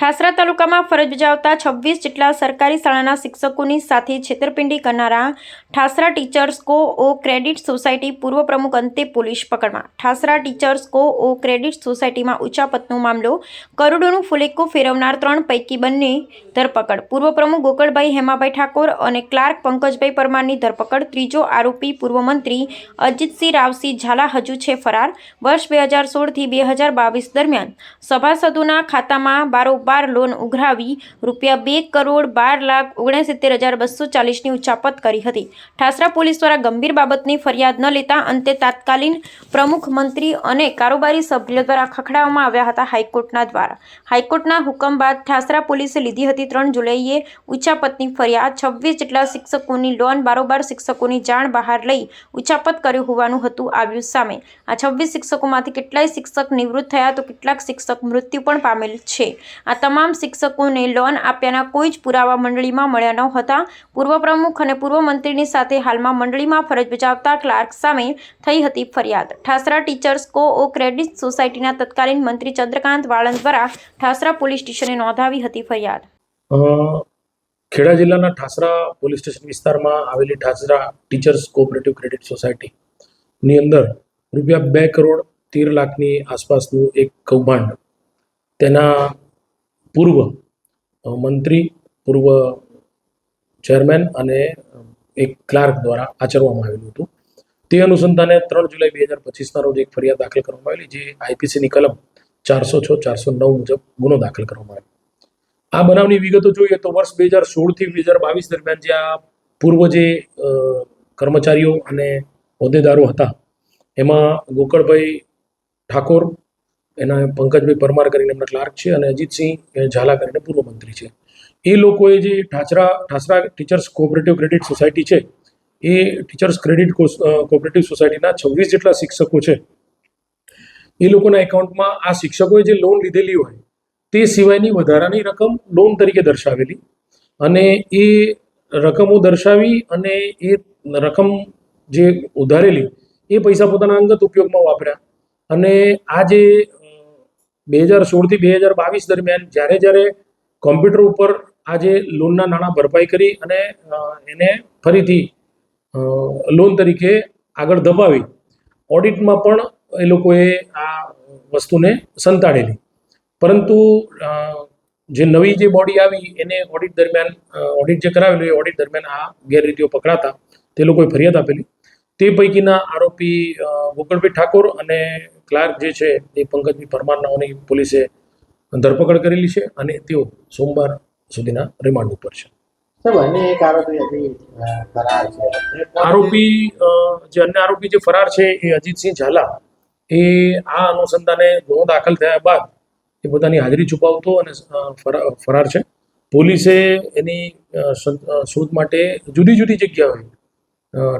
ઠાસરા તાલુકામાં ફરજ બજાવતા 26 જેટલા સરકારી શાળાના શિક્ષકોની સાથે છેતરપિંડી કરનારા ઠાસરા ટીચર્સ કો ક્રેડિટ સોસાયટી પૂર્વ પ્રમુખ અંતે પોલીસ પકડમાં। ઠાસરા ટીચર્સ કો ક્રેડિટ સોસાયટીમાં ઉચાપતનો મામલો, કરોડોનું ફુલેકો ફેરવનાર 3 પૈકી 2ની ધરપકડ। પૂર્વ પ્રમુખ ગોકળભાઈ હેમાભાઈ ઠાકોર અને ક્લાર્ક પંકજભાઈ પરમારની ધરપકડ। ત્રીજો આરોપી પૂર્વ મંત્રી અજીતસિંહ રાવસિંહ ઝાલા હજુ છે ફરાર। વર્ષ 2016 થી 2022 દરમિયાન સભાસદોના ખાતામાં બારોબાર લોન ઉઘરાવી ₹2,12,69,240ની ઉચાપત કરી હતી। ઠાસરા પોલીસ દ્વારા ગંભીર બાબતની ફરિયાદ ન લેતા અંતે તાત્કાલિન પ્રમુખ, મંત્રી અને કારોબારી સભ્યો દ્વારા ખખડાવવામાં આવ્યા હતા હાઈકોર્ટના દ્વારા। હાઈકોર્ટના હુકમ બાદ ઠાસરા પોલીસે લીધી હતી 3 જુલાઈએ ઉચાપતની ફરિયાદ। 26 જેટલા શિક્ષકોની લોન બારોબાર શિક્ષકોની જાણ બહાર લઈ ઉચાપત કર્યું હોવાનું હતું આવ્યું સામે। આ 26 શિક્ષકોમાંથી કેટલાય શિક્ષક નિવૃત્ત થયા તો કેટલાક શિક્ષક મૃત્યુ પણ પામેલ છે। આ તમામ શિક્ષકોને લોન આપ્યાના કોઈ જ પુરાવા મંડળીમાં મળ્યા ન હતા। પૂર્વ પ્રમુખ અને પૂર્વ મંત્રીની સાથે હાલમાં મંડળીમાં ફરજ બજાવતા ક્લાર્ક સામે થઈ હતી ફરિયાદ। ઠાસરા ટીચર્સ કો ક્રેડિટ સોસાયટીના તત્કાલીન મંત્રી ચંદ્રકાંત વાળંદ દ્વારા ઠાસરા પોલીસ સ્ટેશને નોંધાવી હતી ફરિયાદ। ખેડા જિલ્લાના ઠાસરા પોલીસ સ્ટેશન વિસ્તારમાં આવેલી ઠાસરા ટીચર્સ કોઓપરેટિવ ક્રેડિટ સોસાયટીની અંદર ₹2,13,00,000ની આસપાસનું એક કૌભાંડ તેના પૂર્વ મંત્રી, પૂર્વ ચેરમેન અને એક ક્લાર્ક દ્વારા આચરવામાં આવેલું હતું। તે અનુસંધાને 3 જુલાઈ 2025ના રોજ એક ફરિયાદ દાખલ કરવામાં આવેલી, જે આઈપીસીની કલમ 406, 409 મુજબ ગુનો દાખલ કરવામાં આવેલો। આ બનાવની વિગતો જોઈએ તો વર્ષ 2016 થી 2022 દરમિયાન જે આ પૂર્વ જે કર્મચારીઓ અને હોદ્દેદારો હતા એમાં ગોકળભાઈ ઠાકોર, એના પંકજભાઈ પરમાર કરીને એમના ક્લાર્ક છે અને અજીતસિંહ ઝાલા કરીને પૂર્વ મંત્રી છે। એ લોકોએ જે Thasra teachers cooperative credit society છે, એ ટીચર્સ ક્રેડિટ કોઓપરેટિવ સોસાયટીના 26 જેટલા શિક્ષકો છે, એ લોકોના એકાઉન્ટમાં આ શિક્ષકોએ જે લોન લીધેલી હોય તે સિવાયની વધારાની રકમ લોન તરીકે દર્શાવેલી અને એ રકમો દર્શાવી અને એ રકમ જે ઉધારેલી એ પૈસા પોતાના અંગત ઉપયોગમાં વાપર્યા। અને આ જે 2016 થી 2022 દરમિયાન જ્યારે કોમ્પ્યુટર ઉપર આ જે લોનના નાણાં ભરપાઈ કરી અને એને ફરીથી લોન તરીકે આગળ ધપાવી, ઓડિટમાં પણ એ લોકોએ આ વસ્તુને સંતાડેલી। પરંતુ જે નવી જે બોડી આવી એને ઓડિટ દરમિયાન ઓડિટ જે કરાવેલું એ ઓડિટ દરમિયાન આ ગેરરીતિઓ પકડાતા તે લોકોએ ફરિયાદ આપેલી। તે પૈકીના આરોપી ગોકળભાઈ ઠાકોર અને ક્લાર્ક જે છે એ પંકજભાઈ પરમારનાઓની પોલીસે ધરપકડ કરેલી છે અને તેઓ સોમવાર સુધીના રિમાન્ડ ઉપર છે। આરોપી જે અન્ય આરોપી જે ફરાર છે એ અજીતસિંહ ઝાલા, એ આ અનુસંધાને ગુનો દાખલ થયા બાદ એ પોતાની હાજરી છુપાવતો અને ફરાર છે। પોલીસે એની શોધ માટે જુદી જુદી જગ્યાએ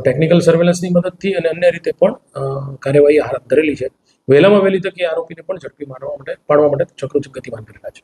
ટેકનિકલ સર્વેલન્સની મદદથી અને અન્ય રીતે પણ કાર્યવાહી હાથ ધરેલી છે। વહેલામાં વહેલી તકે આરોપીને પણ ઝડપી પાડવા માટે ચક્રો ગતિમાન કરેલા છે।